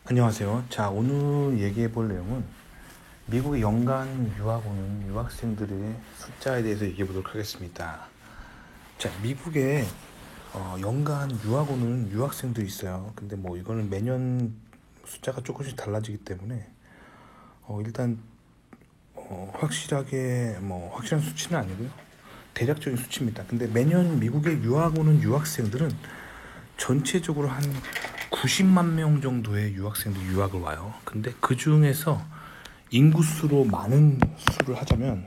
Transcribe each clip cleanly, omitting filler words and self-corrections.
안녕하세요. 자, 오늘 얘기해 볼 내용은 미국의 연간 유학 오는 유학생들의 숫자에 대해서 얘기해 보도록 하겠습니다. 자, 미국에 연간 유학 오는 유학생들이 있어요. 근데 뭐 이거는 매년 숫자가 조금씩 달라지기 때문에 일단 확실하게 뭐 확실한 수치는 아니고요. 대략적인 수치입니다. 근데 매년 미국에 유학 오는 유학생들은 전체적으로 한 90만 명 정도의 유학생들이 유학을 와요. 근데 그 중에서 인구수로 많은 수를 하자면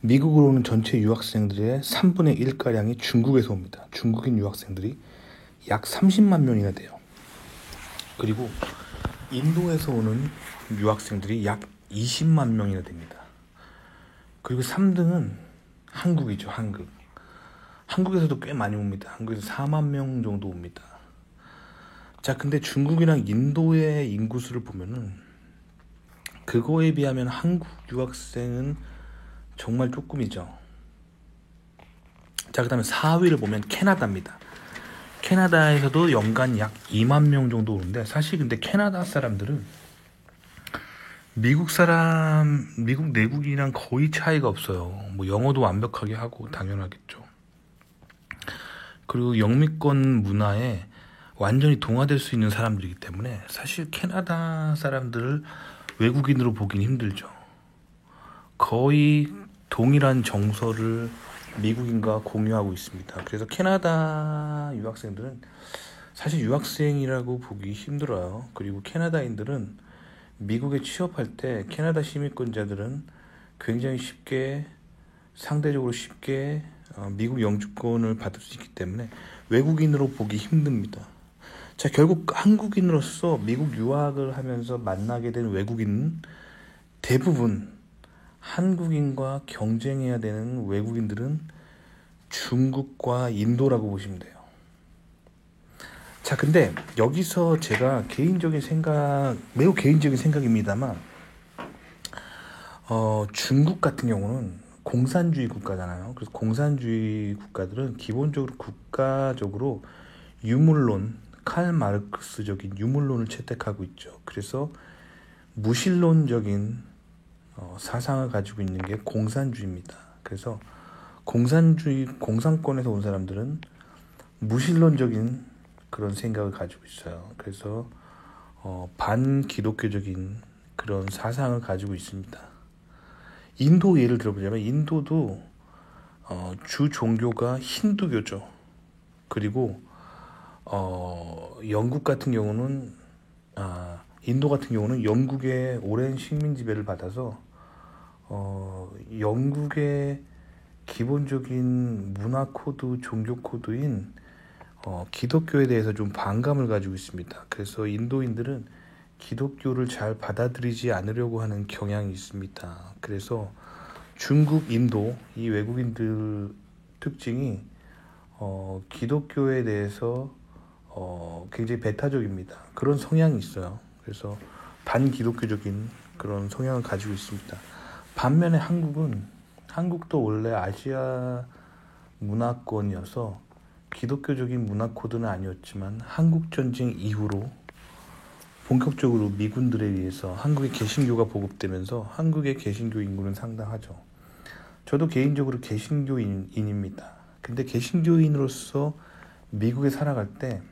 미국으로 오는 전체 유학생들의 3분의 1가량이 중국에서 옵니다. 중국인 유학생들이 약 30만 명이나 돼요. 그리고 인도에서 오는 유학생들이 약 20만 명이나 됩니다. 그리고 3등은 한국이죠. 한국에서도 꽤 많이 옵니다. 한국에서 4만 명 정도 옵니다. 자, 근데 중국이랑 인도의 인구수를 보면은 그거에 비하면 한국 유학생은 정말 조금이죠. 자, 그 다음에 4위를 보면 캐나다입니다. 캐나다에서도 연간 약 2만 명 정도 오는데, 사실 근데 캐나다 사람들은 미국 내국인이랑 거의 차이가 없어요. 뭐 영어도 완벽하게 하고 당연하겠죠. 그리고 영미권 문화에 완전히 동화될 수 있는 사람들이기 때문에 사실 캐나다 사람들을 외국인으로 보긴 힘들죠. 거의 동일한 정서를 미국인과 공유하고 있습니다. 그래서 캐나다 유학생들은 사실 유학생이라고 보기 힘들어요. 그리고 캐나다인들은 미국에 취업할 때 캐나다 시민권자들은 굉장히 쉽게, 상대적으로 쉽게 미국 영주권을 받을 수 있기 때문에 외국인으로 보기 힘듭니다. 자, 결국 한국인으로서 미국 유학을 하면서 만나게 된 외국인은 대부분 한국인과 경쟁해야 되는 외국인들은 중국과 인도라고 보시면 돼요. 자, 근데 여기서 제가 매우 개인적인 생각입니다만, 중국 같은 경우는 공산주의 국가잖아요. 그래서 공산주의 국가들은 기본적으로 국가적으로 유물론, 칼 마르크스적인 유물론을 채택하고 있죠. 그래서 무신론적인 사상을 가지고 있는 게 공산주의입니다. 그래서 공산권에서 온 사람들은 무신론적인 그런 생각을 가지고 있어요. 그래서 반기독교적인 그런 사상을 가지고 있습니다. 인도 예를 들어보자면 인도도 주 종교가 힌두교죠. 그리고 영국 같은 경우는 인도 같은 경우는 영국의 오랜 식민 지배를 받아서 영국의 기본적인 문화 코드, 종교 코드인 기독교에 대해서 좀 반감을 가지고 있습니다. 그래서 인도인들은 기독교를 잘 받아들이지 않으려고 하는 경향이 있습니다. 그래서 중국, 인도 이 외국인들 특징이 기독교에 대해서 굉장히 배타적입니다. 그런 성향이 있어요. 그래서 반기독교적인 그런 성향을 가지고 있습니다. 반면에 한국도 원래 아시아 문화권이어서 기독교적인 문화 코드는 아니었지만 한국전쟁 이후로 본격적으로 미군들에 의해서 한국의 개신교가 보급되면서 한국의 개신교 인구는 상당하죠. 저도 개인적으로 개신교인입니다. 근데 개신교인으로서 미국에 살아갈 때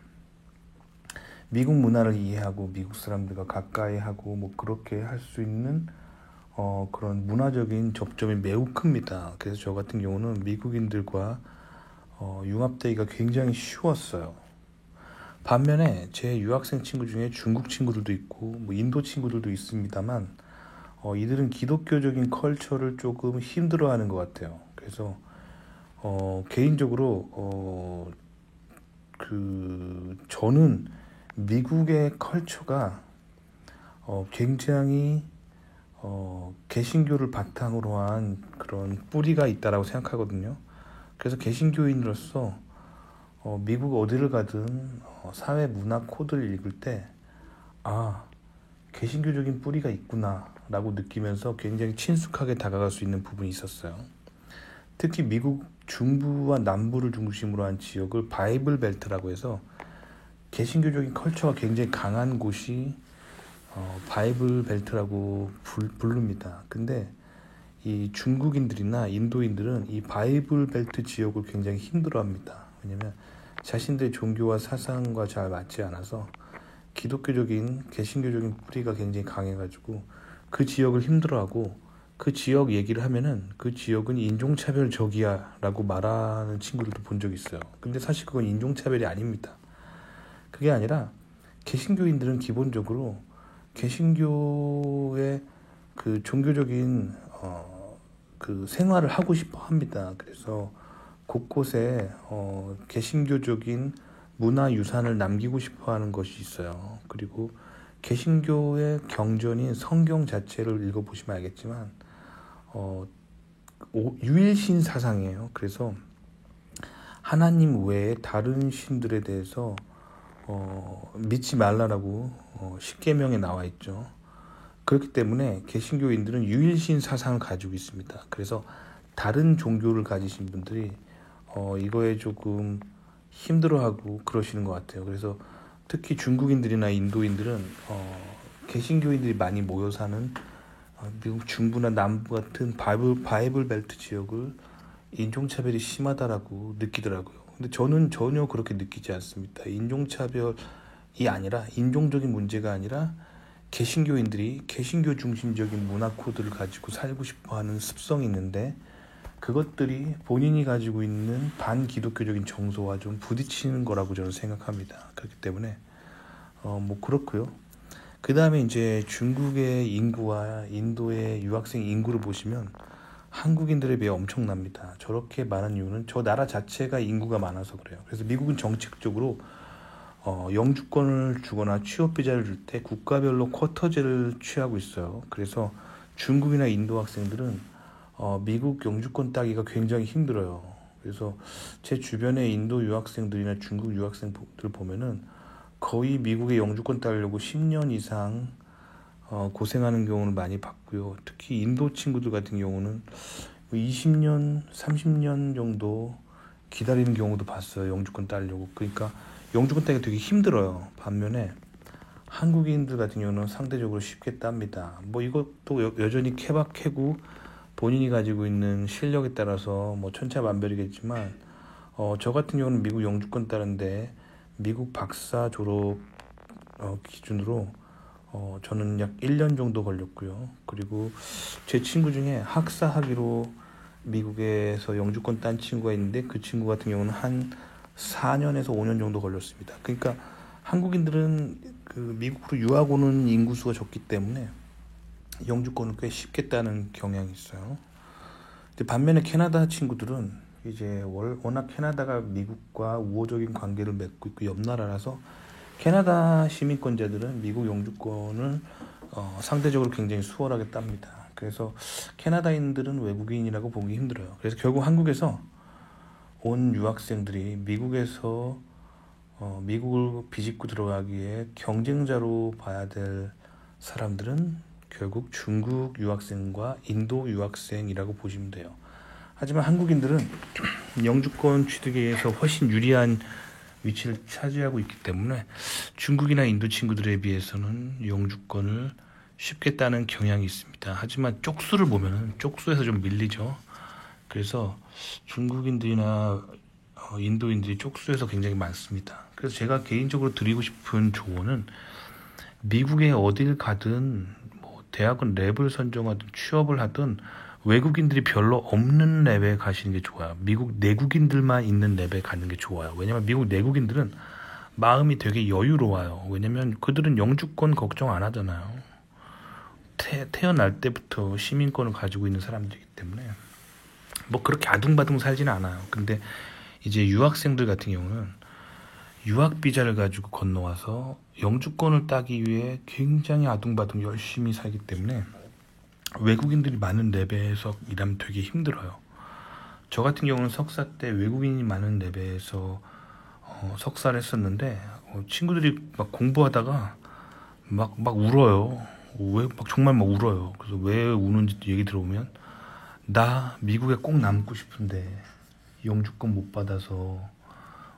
미국 문화를 이해하고 미국 사람들과 가까이 하고 뭐 그렇게 할 수 있는 그런 문화적인 접점이 매우 큽니다. 그래서 저 같은 경우는 미국인들과 융합되기가 굉장히 쉬웠어요. 반면에 제 유학생 친구 중에 중국 친구들도 있고 뭐 인도 친구들도 있습니다만 이들은 기독교적인 컬처를 조금 힘들어하는 것 같아요. 그래서 개인적으로 저는 미국의 컬처가 굉장히 개신교를 바탕으로 한 그런 뿌리가 있다라고 생각하거든요. 그래서 개신교인으로서 미국 어디를 가든 사회 문화 코드를 읽을 때 개신교적인 뿌리가 있구나 라고 느끼면서 굉장히 친숙하게 다가갈 수 있는 부분이 있었어요. 특히 미국 중부와 남부를 중심으로 한 지역을 바이블 벨트라고 해서 개신교적인 컬처가 굉장히 강한 곳이 바이블 벨트라고 부릅니다. 근데 이 중국인들이나 인도인들은 이 바이블 벨트 지역을 굉장히 힘들어합니다. 왜냐면 자신들의 종교와 사상과 잘 맞지 않아서 기독교적인 개신교적인 뿌리가 굉장히 강해가지고 그 지역을 힘들어하고 그 지역 얘기를 하면은 그 지역은 인종차별적이야 라고 말하는 친구들도 본 적이 있어요. 근데 사실 그건 인종차별이 아닙니다. 그게 아니라 개신교인들은 기본적으로 개신교의 그 종교적인 그 생활을 하고 싶어 합니다. 그래서 곳곳에 개신교적인 문화유산을 남기고 싶어 하는 것이 있어요. 그리고 개신교의 경전인 성경 자체를 읽어보시면 알겠지만 유일신 사상이에요. 그래서 하나님 외에 다른 신들에 대해서 믿지 말라라고 십계명에 나와 있죠. 그렇기 때문에 개신교인들은 유일신 사상을 가지고 있습니다. 그래서 다른 종교를 가지신 분들이 이거에 조금 힘들어하고 그러시는 것 같아요. 그래서 특히 중국인들이나 인도인들은 개신교인들이 많이 모여 사는 미국 중부나 남부 같은 바이블 벨트 지역을 인종차별이 심하다라고 느끼더라고요. 근데 저는 전혀 그렇게 느끼지 않습니다. 인종차별이 아니라 인종적인 문제가 아니라 개신교인들이 개신교 중심적인 문화 코드를 가지고 살고 싶어하는 습성이 있는데 그것들이 본인이 가지고 있는 반기독교적인 정서와 좀 부딪히는 거라고 저는 생각합니다. 그렇기 때문에 뭐 그렇고요. 그 다음에 이제 중국의 인구와 인도의 유학생 인구를 보시면 한국인들에 비해 엄청납니다. 저렇게 많은 이유는 저 나라 자체가 인구가 많아서 그래요. 그래서 미국은 정책적으로 영주권을 주거나 취업 비자를 줄 때 국가별로 쿼터제를 취하고 있어요. 그래서 중국이나 인도 학생들은 미국 영주권 따기가 굉장히 힘들어요. 그래서 제 주변에 인도 유학생들이나 중국 유학생들 보면은 거의 미국의 영주권 따려고 10년 이상 고생하는 경우는 많이 봤고요. 특히 인도 친구들 같은 경우는 20년, 30년 정도 기다리는 경우도 봤어요. 영주권 따려고. 그러니까 영주권 따기가 되게 힘들어요. 반면에 한국인들 같은 경우는 상대적으로 쉽게 땁니다. 뭐 이것도 여전히 케바케고 본인이 가지고 있는 실력에 따라서 뭐 천차만별이겠지만 저 같은 경우는 미국 영주권 따는데 미국 박사 졸업 기준으로 저는 약 1년 정도 걸렸고요. 그리고 제 친구 중에 학사학위로 미국에서 영주권 딴 친구가 있는데 그 친구 같은 경우는 한 4년에서 5년 정도 걸렸습니다. 그러니까 한국인들은 그 미국으로 유학 오는 인구수가 적기 때문에 영주권을 꽤 쉽게 따는 경향이 있어요. 근데 반면에 캐나다 친구들은 이제 워낙 캐나다가 미국과 우호적인 관계를 맺고 있고 옆 나라라서 캐나다 시민권자들은 미국 영주권을 상대적으로 굉장히 수월하게 땁니다. 그래서 캐나다인들은 외국인이라고 보기 힘들어요. 그래서 결국 한국에서 온 유학생들이 미국에서 미국을 비집고 들어가기에 경쟁자로 봐야 될 사람들은 결국 중국 유학생과 인도 유학생이라고 보시면 돼요. 하지만 한국인들은 영주권 취득에서 훨씬 유리한 위치를 차지하고 있기 때문에 중국이나 인도 친구들에 비해서는 영주권을 쉽게 따는 경향이 있습니다. 하지만 쪽수를 보면 쪽수에서 좀 밀리죠. 그래서 중국인들이나 인도인들이 쪽수에서 굉장히 많습니다. 그래서 제가 개인적으로 드리고 싶은 조언은 미국에 어딜 가든 뭐 대학은 랩을 선정하든 취업을 하든 외국인들이 별로 없는 랩에 가시는 게 좋아요. 미국 내국인들만 있는 랩에 가는 게 좋아요. 왜냐면 미국 내국인들은 마음이 되게 여유로워요. 왜냐면 그들은 영주권 걱정 안 하잖아요. 태어날 때부터 시민권을 가지고 있는 사람들이기 때문에 뭐 그렇게 아둥바둥 살지는 않아요. 근데 이제 유학생들 같은 경우는 유학 비자를 가지고 건너와서 영주권을 따기 위해 굉장히 아둥바둥 열심히 살기 때문에 외국인들이 많은 랩에서 일하면 되게 힘들어요. 저 같은 경우는 석사 때 외국인이 많은 랩에서 석사를 했었는데 친구들이 막 공부하다가 막 울어요. 정말 막 울어요. 그래서 왜 우는지 얘기 들어보면 나 미국에 꼭 남고 싶은데 영주권 못 받아서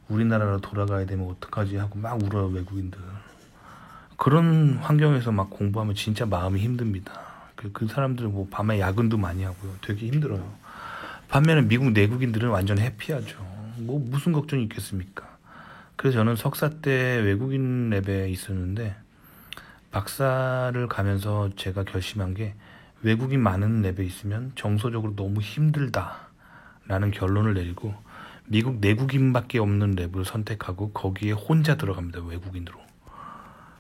우리나라로 돌아가야 되면 어떡하지 하고 막 울어요, 외국인들. 그런 환경에서 막 공부하면 진짜 마음이 힘듭니다. 그 사람들은 뭐 밤에 야근도 많이 하고요. 되게 힘들어요. 반면에 미국 내국인들은 완전 해피하죠. 뭐 무슨 걱정이 있겠습니까? 그래서 저는 석사 때 외국인 랩에 있었는데 박사를 가면서 제가 결심한 게 외국인 많은 랩에 있으면 정서적으로 너무 힘들다라는 결론을 내리고 미국 내국인밖에 없는 랩을 선택하고 거기에 혼자 들어갑니다. 외국인으로.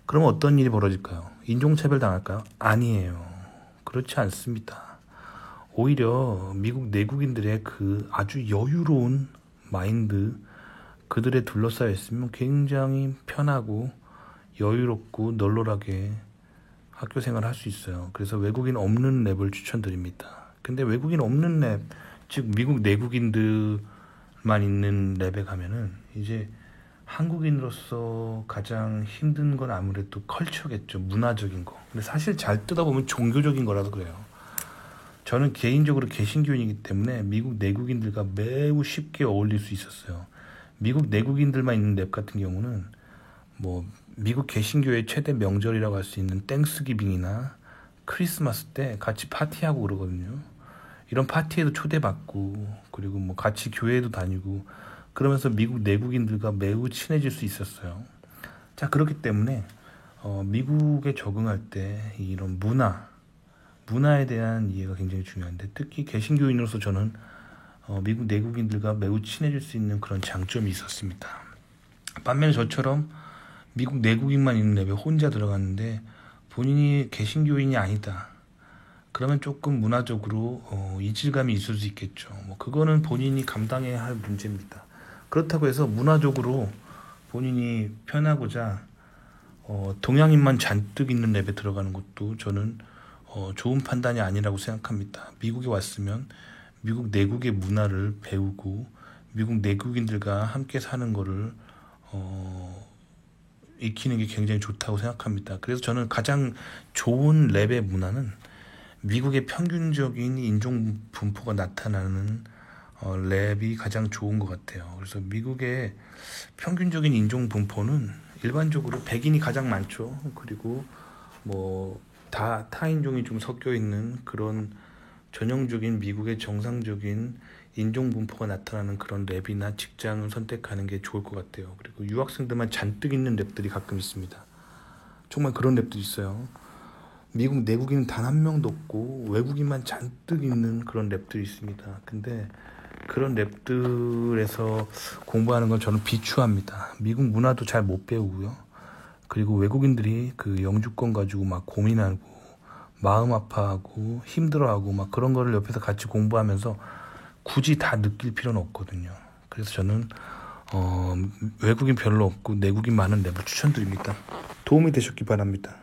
그러면 어떤 일이 벌어질까요? 인종차별 당할까요? 아니에요. 그렇지 않습니다. 오히려 미국 내국인들의 그 아주 여유로운 마인드, 그들에 둘러싸여 있으면 굉장히 편하고 여유롭고 널널하게 학교 생활을 할 수 있어요. 그래서 외국인 없는 랩을 추천드립니다. 근데 외국인 없는 랩, 즉 미국 내국인들만 있는 랩에 가면은 이제 한국인으로서 가장 힘든 건 아무래도 컬처겠죠. 문화적인 거. 근데 사실 잘 뜯어보면 종교적인 거라서 그래요. 저는 개인적으로 개신교인이기 때문에 미국 내국인들과 매우 쉽게 어울릴 수 있었어요. 미국 내국인들만 있는 랩 같은 경우는 뭐 미국 개신교의 최대 명절이라고 할 수 있는 땡스기빙이나 크리스마스 때 같이 파티하고 그러거든요. 이런 파티에도 초대받고 그리고 뭐 같이 교회에도 다니고 그러면서 미국 내국인들과 매우 친해질 수 있었어요. 자, 그렇기 때문에 미국에 적응할 때 이런 문화에 대한 이해가 굉장히 중요한데 특히 개신교인으로서 저는 미국 내국인들과 매우 친해질 수 있는 그런 장점이 있었습니다. 반면에 저처럼 미국 내국인만 있는 랩에 혼자 들어갔는데 본인이 개신교인이 아니다. 그러면 조금 문화적으로 이질감이 있을 수 있겠죠. 뭐 그거는 본인이 감당해야 할 문제입니다. 그렇다고 해서 문화적으로 본인이 편하고자 동양인만 잔뜩 있는 랩에 들어가는 것도 저는 좋은 판단이 아니라고 생각합니다. 미국에 왔으면 미국 내국의 문화를 배우고 미국 내국인들과 함께 사는 거를 익히는 게 굉장히 좋다고 생각합니다. 그래서 저는 가장 좋은 랩의 문화는 미국의 평균적인 인종 분포가 나타나는 랩이 가장 좋은 것 같아요. 그래서 미국의 평균적인 인종 분포는 일반적으로 백인이 가장 많죠. 그리고 뭐 타인종이 좀 섞여 있는 그런 전형적인 미국의 정상적인 인종 분포가 나타나는 그런 랩이나 직장을 선택하는 게 좋을 것 같아요. 그리고 유학생들만 잔뜩 있는 랩들이 가끔 있습니다. 정말 그런 랩도 있어요. 미국 내국인은 단 한 명도 없고 외국인만 잔뜩 있는 그런 랩들이 있습니다. 근데 그런 랩들에서 공부하는 건 저는 비추합니다. 미국 문화도 잘 못 배우고요. 그리고 외국인들이 그 영주권 가지고 막 고민하고 마음 아파하고 힘들어하고 막 그런 거를 옆에서 같이 공부하면서 굳이 다 느낄 필요는 없거든요. 그래서 저는 외국인 별로 없고 내국인 많은 랩을 추천드립니다. 도움이 되셨기 바랍니다.